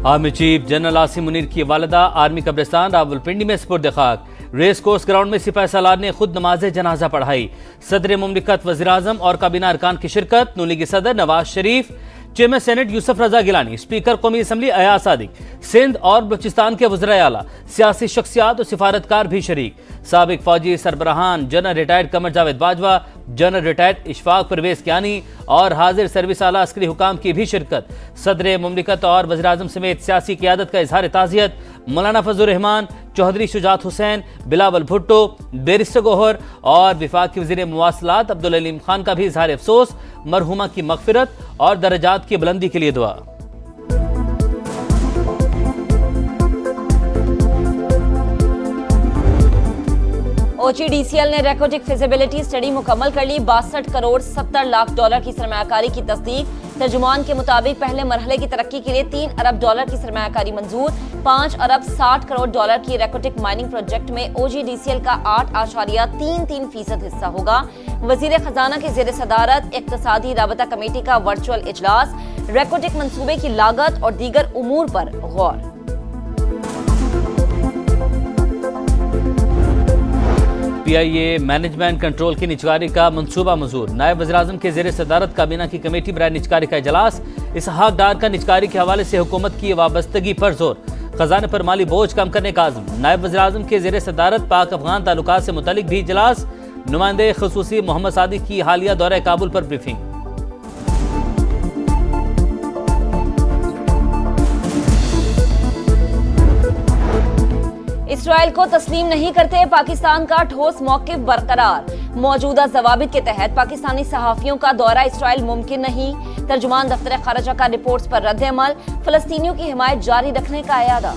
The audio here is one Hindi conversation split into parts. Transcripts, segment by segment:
Army chief general Asim Munir की वालिदा आर्मी कब्रिस्तान रावलपिंडी में सुपुर्द खाक। रेस कोर्स ग्राउंड में सिपाही सालार ने खुद नमाज जनाजा पढ़ाई। सदर मुमलिकत वज़ीर आज़म और काबीना अरकान की शिरकत। नून लीगी सदर नवाज शरीफ, चेयरमैन सेनेट यूसुफ रजा गिलानी, स्पीकर कौमी असम्बली अयाज सादिक, सिंध और बलूचिस्तान के वज़ीर आला, सियासी शख्सियात और सिफारतकार भी शरीक। साबिक फौजी सरबराहान general retired Qamar Javed Bajwa, general retired Ishfaq Parvez Kiani और हाजिर सर्विस आला अस्करी हुकाम की भी शिरकत। सदर मुमलिकत और वज़ीर आज़म समेत सियासी क़ियादत का इजहार ताज़ियत। मौलाना फजलुर रहमान, चौधरी शुजात हुसैन, बिलावल भुट्टो, बैरिस्टर गौहर और विफाक के वज़ीर मुवासलात अब्दुल अलीम खान का भी इजहार अफसोस। मरहुमा की मग़फ़िरत और दर्जात की बुलंदी के लिए दुआ। OGDCL ने रेकोटिक फिजिबिलिटी स्टडी मुकम्मल कर ली। 62 करोड़ 70 लाख डॉलर की सरमायाकारी की तस्दीक। तर्जुमान के मुताबिक पहले मरहले की तरक्की के लिए 3 अरब डॉलर की सरमायाकारी मंजूर। 5 अरब 60 करोड़ डॉलर की रेकोटिक माइनिंग प्रोजेक्ट में OGDCL का 8.33% हिस्सा होगा। वजीर खजाना के ज़ेर सदारत इक्तिसादी राबता कमेटी का वर्चुअल इजलास। रेकोटिक मंसूबे की लागत और दीगर उमूर पर गौर। PIA मैनेजमेंट कंट्रोल की निजकारी का मंसूबा मंजूर। नायब वज़ीर आज़म के ज़ेर सदारत काबीना की कमेटी बराए निजकारी का इजलास। इसहाक डार का निजकारी के हवाले से हुकूमत की वाबस्तगी पर जोर। खजाने पर माली बोझ कम करने का आज़म। नायब वज़ीर आज़म के ज़ेर सदारत पाक अफगान ताल्लुकात से मुतल्लिक भी इजलास। नुमाइंदे खुसूसी मोहम्मद सादिक की हालिया दौरे काबुल पर ब्रीफिंग। इसराइल को तस्लीम नहीं करते पाकिस्तान का ठोस मौक़िफ़ बरकरार। मौजूदा ज़वाबित के तहत पाकिस्तानी सहाफ़ियों का दौरा इसराइल मुमकिन नहीं। तर्जुमान दफ्तर खारजा का रिपोर्ट्स पर रद्द अमल। फ़लस्तीनियों की हिमायत जारी रखने का इरादा।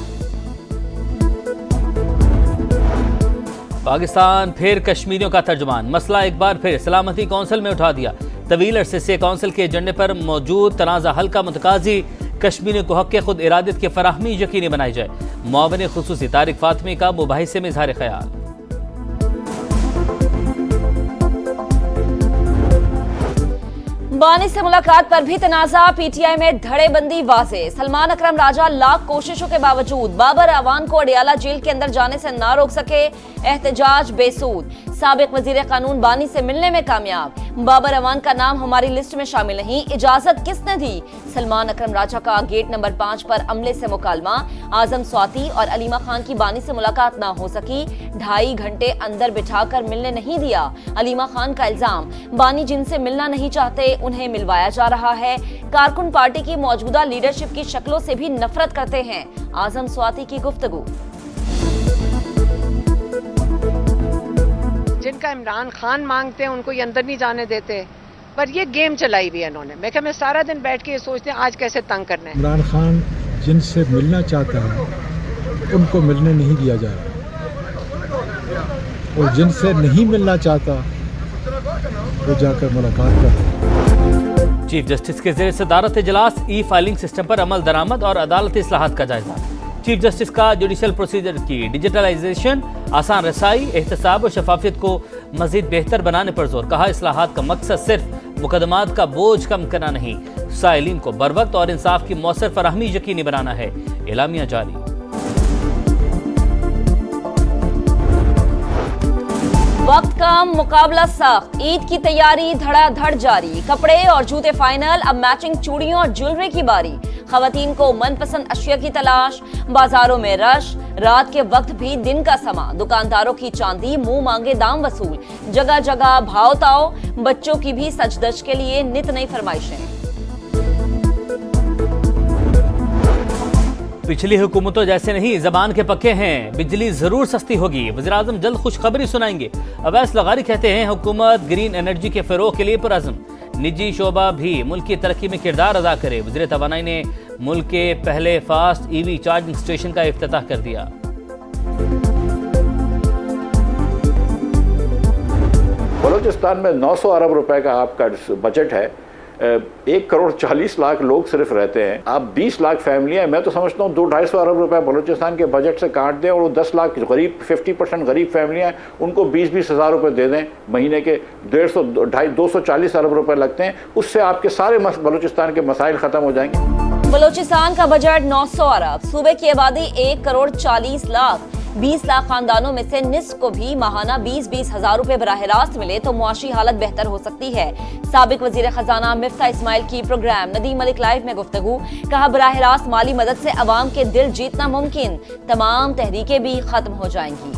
पाकिस्तान फिर कश्मीरियों का तर्जुमान। मसला एक बार फिर सलामती कौंसिल में उठा दिया। तवील अरसे से कौंसिल के एजेंडे पर मौजूद तनाज़ा हल का मुतकाज़ी। कश्मीरियों को हक़ खुद इरादत की फराहमी यकीनी बनाई जाए। मुआविन खुसूसी तारिक फातमी का मुबाहिसे में इज़हार ख्याल। बानी से मुलाकात पर भी तनाज़ा। PTI में धड़ेबंदी वाज़े। सलमान अकरम राजा लाख कोशिशों के बावजूद बाबर अवान को अडियाला जेल के अंदर जाने से ना रोक सके। एहतजाज बेसूद। साबिक वजीर कानून बानी से मिलने में कामयाब। बाबर अवान का नाम हमारी लिस्ट में शामिल नहीं, इजाजत किसने दी? सलमान अकरम राजा का गेट नंबर 5 पर अमले से मुकालमा। आजम स्वाति और अलीमा खान की बानी से मुलाकात ना हो सकी। 2.5 घंटे अंदर बिठाकर मिलने नहीं दिया। अलीमा खान का इल्जाम, बानी जिनसे मिलना नहीं चाहते उन्हें मिलवाया जा रहा है। कारकुन पार्टी की मौजूदा लीडरशिप की शक्लों से भी नफरत करते हैं। आजम स्वाति की गुफ्तगू। जिनका इमरान खान मांगते हैं उनको ये अंदर नहीं जाने देते, पर ये गेम चलाई हुई है इन्होंने। मैं सारा दिन बैठ के ये सोचते हैं आज कैसे तंग करना है। इमरान खान जिनसे मिलना चाहता है उनको मिलने नहीं दिया जा रहा, और जिनसे नहीं मिलना चाहता वो जाकर मुलाकात करते। चीफ जस्टिस के ज़ेर सदारत इजलास। फाइलिंग सिस्टम पर अमल दरामद और अदालती इस्लाहात का जायजा। चीफ जस्टिस का जुडिशल प्रोसीजर की डिजिटलाइजेशन, आसान रसाई, एहतसाब और शफाफियत को मजीद बेहतर बनाने पर जोर। कहा इस्लाहात का मकसद सिर्फ मुकदमात का बोझ कम करना नहीं, साइलिन को बरवक्त और इंसाफ की मौसर फराहमी यकीनी बनाना है। एलामिया जारी। वक्त कम, मुकाबला सख्त। ईद की तैयारी धड़ाधड़ जारी। कपड़े और जूते फाइनल, अब मैचिंग चूड़ियों और ज्वेलरी की बारी। खवातीन को मनपसंद अशिया की तलाश। बाजारों में रश। रात के वक्त भी दिन का समा। दुकानदारों की चांदी, मुंह मांगे दाम वसूल। जगह जगह भाव ताओ। बच्चों की भी सजदज के लिए नित नई फरमाइशें। पिछली हुकूमतों जैसे नहीं, जबान के पक्के हैं। बिजली जरूर सस्ती होगी। वज़ीर आज़म जल्द खुशखबरी सुनाएंगे। अवैस लगारी कहते हैं हुकूमत ग्रीन एनर्जी के फ़रोग़ के लिए पुरअज़्म। निजी शोबा भी मुल्क की तरक्की में किरदार अदा करे। वज़ीर तवानाई ने मुल्क के पहले फास्ट EV चार्जिंग स्टेशन का इफ्तिताह कर दिया। बलूचिस्तान में 900 अरब रुपए का आपका बजट है। 1 करोड़ 40 लाख लोग सिर्फ रहते हैं। आप 20 लाख फैमिलियाँ, मैं तो समझता हूँ 200-250 अरब रुपए बलूचिस्तान के बजट से काट दें और वो 10 लाख गरीब 50% गरीब फैमिलियाँ हैं, उनको 20-20 हज़ार रुपये दे दें महीने के। 240 अरब रुपए लगते हैं। उससे आपके सारे बलूचिस्तान के मसाइल ख़त्म हो जाएंगे। बलूचिस्तान का बजट 900 अरब। सूबे की आबादी 1 करोड़ 40 लाख। 20 लाख खानदानों में से निस्फ को भी माहाना 20-20 हजार रुपए बराह रास्त मिले तो मुआशी हालत बेहतर हो सकती है। साबिक वजीर खजाना मिफ्ता इस्माइल की प्रोग्राम नदीम मलिक लाइव में गुफ्तगू। कहा, बराह रास्त माली मदद से अवाम के दिल जीतना मुमकिन, तमाम तहरीकें भी खत्म हो जाएंगी।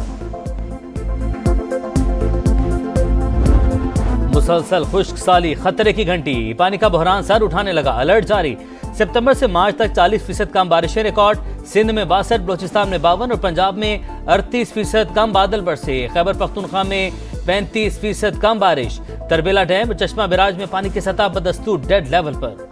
मुसलसल खुश्क साली, खतरे की घंटी, पानी का बहरान सर उठाने लगा, अलर्ट जारी। सितंबर से मार्च तक 40% कम बारिशें रिकॉर्ड। सिंध में 62, बलूचिस्तान में 52 और पंजाब में 38% कम बादल बरसे। खैबर पख्तूनख्वा में 35% कम बारिश। तरबेला डैम और चश्मा बिराज में पानी की सतह बदस्तूर डेड लेवल पर।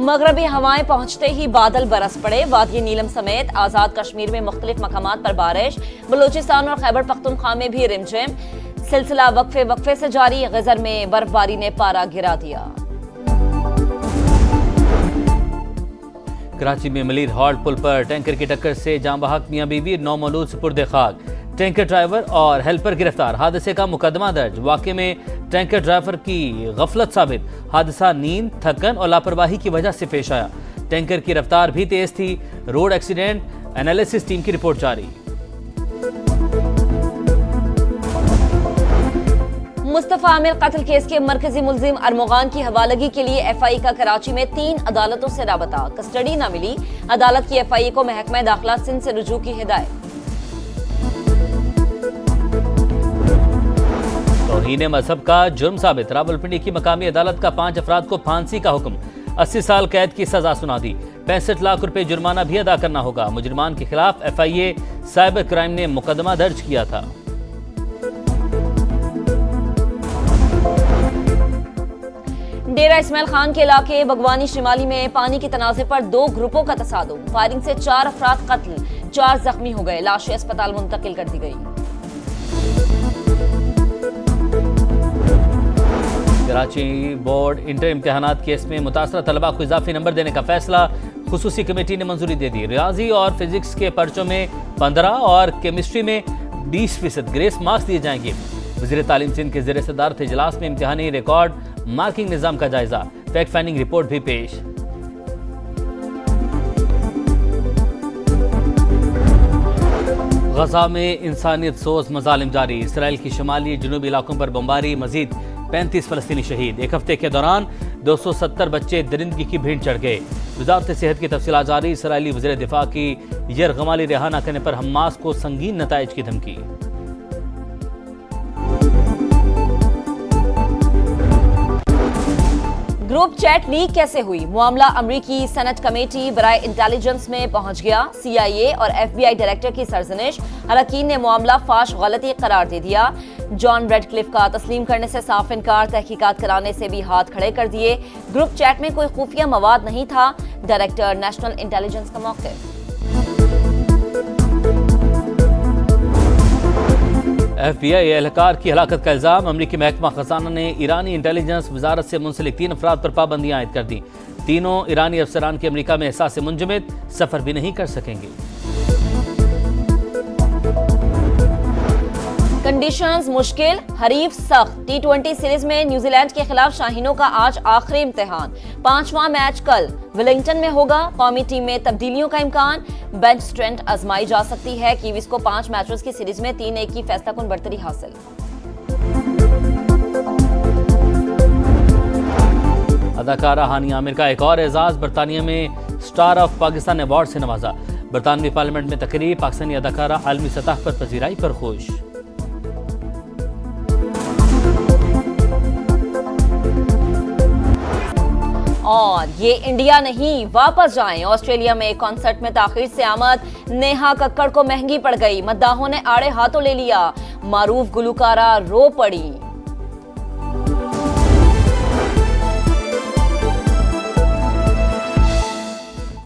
मगरबी हवाएं पहुंचते ही बादल बरस पड़े। वादी नीलम समेत आजाद कश्मीर में मुख्तलिफ मकामात पर बारिश। बलूचिस्तान और खैबर पख्तूनख्वा में भी रिमझिम। सिलसिला वक्फे से जारी। गजर में बर्फबारी ने पारा गिरा दिया। कराची में मलीर हॉल्ट पुल पर टैंकर की टक्कर से जाम बहक मियां बीवी 9 मौलूद सुपुर्द खाक। टैंकर ड्राइवर और हेल्पर गिरफ्तार। हादसे का मुकदमा दर्ज। वाकये में टैंकर ड्राइवर की गफलत साबित। हादसा नींद, थकन और लापरवाही की वजह से पेश आया। टैंकर की रफ्तार भी तेज थी। रोड एक्सीडेंट एनालिसिस टीम की रिपोर्ट जारी। मुस्तफा आमिर कत्ल केस के मरकजी मुल्जिम अरमुगान की हवालगी के लिए एफआई का कराची में 3 अदालतों से राबता। कस्टडी न मिली। अदालत की एफआई को महकमा दाखिला सिंध से रुजू की हिदायत। तौहीन मजहब का जुर्म साबित। रावलपिंडी की मकामी अदालत का 5 अफराद को फांसी का हुक्म। 80 साल कैद की सजा सुना दी। 65 लाख रुपए जुर्माना भी अदा करना होगा। मुजरिमान के खिलाफ एफआईए साइबर क्राइम ने मुकदमा दर्ज किया था। डेरा इस्माइल खान के इलाके बगवानी शिमाली में पानी के तनाज़े पर 2 ग्रुपों का तसादुम। फायरिंग से 4 अफराद कत्ल, 4 जख्मी हो गए। लाशें अस्पताल मुंतकिल कर दी गई। कराची बोर्ड इंटर इम्तिहानात केस में मुतासरा तलबा को इजाफी नंबर देने का फैसला। खुसूसी कमेटी ने मंजूरी दे दी। रियाजी और फिजिक्स के पर्चों में 15 और केमिस्ट्री में 20% ग्रेस मार्क्स दिए जाएंगे। वज़ीर तालीम सिंध के ज़ेर सदारत इजलास में इम्तिहानी रिकॉर्ड मार्किंग निज़ाम का जायजा। फैक्ट फाइंडिंग रिपोर्ट भी पेश। गजा में इंसानियत सोज मजालिम जारी। इसराइल की शुमाली जनूबी इलाकों पर बमबारी। मजीद 35 फलस्तीनी शहीद। एक हफ्ते के दौरान 270 बच्चे दरिंदगी की भीड़ चढ़ गए। वजारत सेहत की तफसीलात जारी। इसराइली वज़ीर दिफा की यरगमाली रिहा न करने पर हमास को संगीन नताइज की धमकी। ग्रुप चैट लीक कैसे हुई? मामला अमरीकी सेनेट कमेटी बराए इंटेलिजेंस में पहुंच गया। सीआईए और एफबीआई डायरेक्टर की सरजनिश। अरकान ने मामला फाश गलती करार दे दिया। जॉन रेडक्लिफ का तस्लीम करने से साफ इनकार। तहकीकात कराने से भी हाथ खड़े कर दिए। ग्रुप चैट में कोई खुफिया मवाद नहीं था। डायरेक्टर नेशनल इंटेलिजेंस का मौक़िफ़। एफबीआई एहलकार की हलाकत का इल्जाम। अमरीकी महकमा खजाना ने ईरानी इंटेलिजेंस वजारत से मुंसलिक 3 अफराद पर पाबंदियां आयद कर दी। तीनों ईरानी अफसरान के अमरीका में एहसास मुंजमद सफर भी नहीं कर सकेंगे। कंडीशंस मुश्किल, हरीफ सख्त। T20 सीरीज में न्यूजीलैंड के खिलाफ शाहीनों का आज आखिरी इम्तिहान। 5वां मैच कल वेलिंगटन में होगा। कौमी टीम में तब्दीलियों का इम्कान। बेंच स्ट्रेंथ आजमाई जा सकती है। कीवीज को 5 मैचेस की सीरीज में 3-1 की फैसलाकुन बढ़तरी हासिल। अदाकारा हानिया आमिर का एक और एजाज। बरतानिया में स्टार ऑफ पाकिस्तान अवार्ड से नवाजा। बरतानवी पार्लियामेंट में तकरीब। पाकिस्तानी अदाकारा आलमी सतह पर पजीराई पर खुश। और ये इंडिया नहीं, वापस जाएं। ऑस्ट्रेलिया में कॉन्सर्ट में ताखिर से आमद। नेहा कक्कड़ को महंगी पड़ गई। मद्दाहों ने आड़े हाथों ले लिया। मारूफ गुलकारा रो पड़ी।